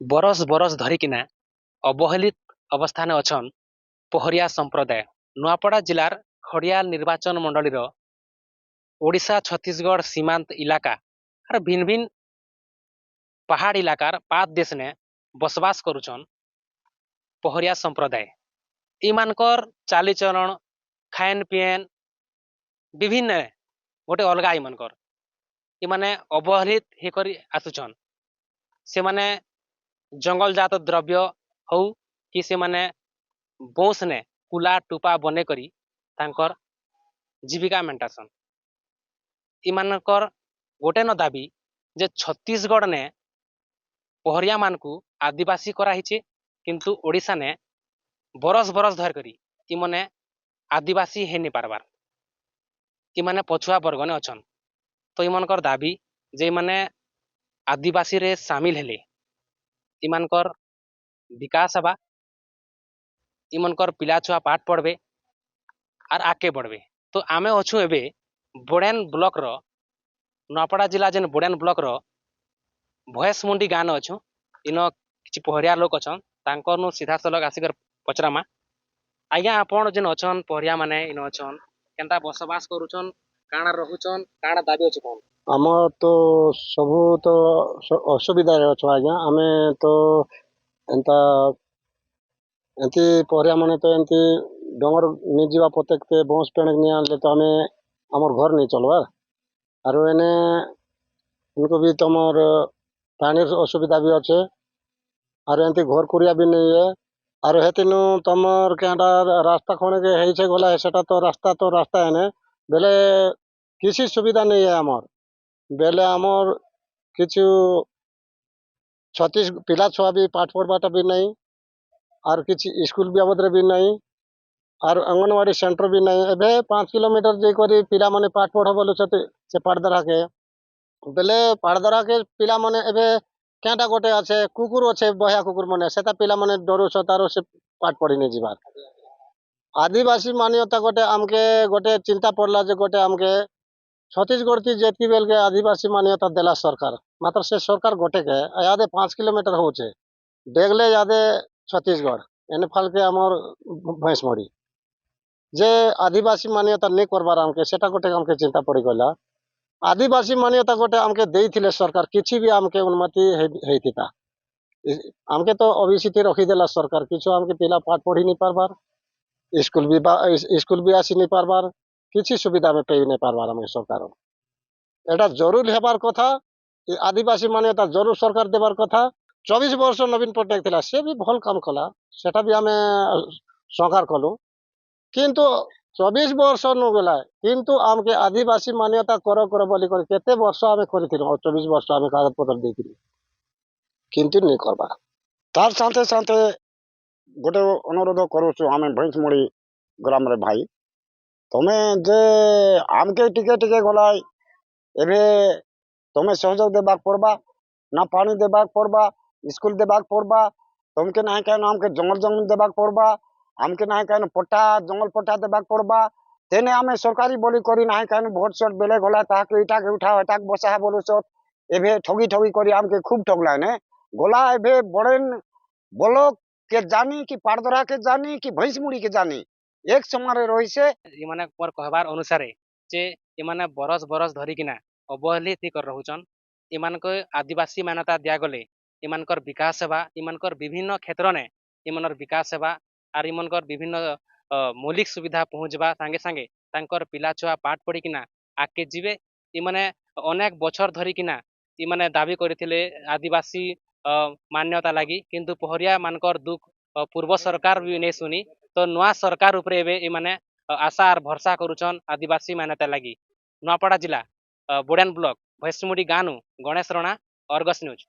बरस बरस धरिकिना अवहेलित अवस्थाने अछन पहरिया संप्रदाय। नुआपड़ा जिलार खड़ियाल निर्वाचन मंडलीर ओडिशा छत्तीसगढ़ सीमांत इलाका और भिन्न भिन्न पहाड़ इलाकार पाद देश ने बसवास करुछन पहरिया संप्रदाय। इमानकर चालीचरण खान पीन विभिन्न गोटे अलगा इमानकर इमाने अवहेलित हेकरी आसुछन। से माने जंगल जात द्रव्य हो कि से माने बोस ने कुला टुपा बने करी तांकर जीविका मेंटासन। इमानकर गोटे न दाबी जे छत्तीसगढ़ ने पहरिया मान को आदिवासी करा हिचे किंतु ओडिशा ने बरस बरस धर करी इमने आदिवासी हे नहीं पारबार। इमाने पछुआ वर्ग ने अछन। तो इमानकर दाबी जे इमाने आदिवासी रे शामिल हेले इमानकर विकास हवा, इमानकर पिला छुआ पाठ पढ़बे और आगे बढ़बे। तो आमे अछु एबे बोडेन ब्लॉक रो नुआपड़ा जिला जेन बोडेन ब्लॉक रो भयस मुंडी गान अछु। इन किछि पहरिया लोक अछन तांकर नु सीधा सलग आसिकर पचरामा। आज्ञा आपण जेन अछन पहरिया माने इन अछन केनता बसवास करूछन काणा रहुछन काणा दाबी अछि कोन आम तो सबू तो असुविधा अच्छु आज्ञा आमे तो एंता एंती पहरिया माने तो एंती डोंगर नहीं जीवा प्रत्येक के बांस पेड़ नहीं आनले तो आमे आमर घर नहीं चलवार आरो एने उनको भी तमर पानी असुविधा भी अच्छे आरो एंती घर कुरिया भी नहीं है आरो हेतिनु तमर केंटा रास्ता खणे के हेइछे गला सेटा तो रास्ता है ने बेले किसी सुविधा नहीं है आमर बेले आमर किछु छत्तीस पिला छुआ भी पाठ पढ़वाटा भी नहीं और किसी स्कूल बाबद भी नहीं और अंगनवाड़ी सेंटर भी नहीं। एबे 5 किलोमीटर जेकरी पिला माने पाठ पढ़ बोलो से पाठदरा के बेले पाठदरा के पिला माने एबे केंटा गोटे अच्छे कुकुर अच्छे बया कुकुर माने सेता पिला माने डरो तारो से पाठ पढ़ी नहीं जीवार। आदिवासी मान्यता गोटे आमके गोटे चिंता पड़ला जे गोटे आमके छत्तीसगढ़ की जेतकी बेल के आदिवासी मान्यता देला सरकार मात्र से सरकार गोटे के यादे 5 किलोमीटर होचे डेगले यादे छत्तीसगढ़ एने फाल के आमर भैंसमरी जे आदिवासी मान्यता नहीं करबार आमके सेटा गोटे आमके चिंता पड़ी गला। आदिवासी मान्यता गोटे आमके देइथिले सरकार किछि भी आमके उन्नति हेइथिता आमके तो ओबीसी रखी देला सरकार किछु आमके पिला पाठ पढ़ी नहीं पारबार स्कूल भी आसी नहीं पारबार किछि सुविधा में पेई नहीं पारबार आम सरकार एटा जरूर हेबार कथा आदिवासी मान्यता जरूर सरकार देबार कथा। 24 वर्ष नवीन पट्टनायक थिला से भी भल काम कला सेटा भी आमे स्वीकार कलु किंतु 24 वर्ष नु गला किंतु आमके आदिवासी मान्यता करो बोली कर केते वर्ष आमे करिथिलु 24 वर्ष आमे कागज पत्र देथिलु किंतु नहीं करबा। तार साथे साथे गोटे अनुरोध करूछु आमे भैंसमुड़ी ग्राम रे भाई तमे जे आमके टिके टिके गला एबे तमे सहयोग देबाक पड़बा ना पानी देबाक पड़बा स्कूल देबाक पड़बा तुमके ना कहना हमके जंगल जंगल देबाक पड़बा हमके ना कहना पट्टा जंगल पट्टा देबाक पड़बा तेने आमे सरकारी बोली करी ना कहना भोट शोट बेले गला ताके इटा के उठा हटा के बसा बोलो सत एबे ठगी ठगी करी आमके खूब ठगला ने गला एबे बड़न बोलो के जानी कि पारदरा के जानी कि भैंसमुड़ी के जानी एक समारे रहिसे इमाने पर कहबार अनुसार जे इमाने बरस बरस धरिकिना अवहेलित कर रहुचन। इमानक आदिवासी मान्यता दिया गले इमानकर विकास सेवा इमानकर विभिन्न क्षेत्र ने इमानर विकास सेवा और इमानकर विभिन्न मौलिक सुविधा पहुँचवा सांगे सांगे तांकर पिला छुआ पाठ पढ़िकिना आगे जीवे। इमाने अनेक बछर धरिकिना इमाने दाबी करथिले आदिवासी मान्यता लगी किंतु पहरिया मानकर दुख पूर्व सरकार भी नहीं सुनी। तो नुआ सरकार उपरे एबे इमाने आशा और भरसा करुछन आदिवासी मान्यता लगी। नुआपड़ा जिला बोडेन ब्लॉक भैंसमुड़ी गानु गणेश रणा अर्गस न्यूज।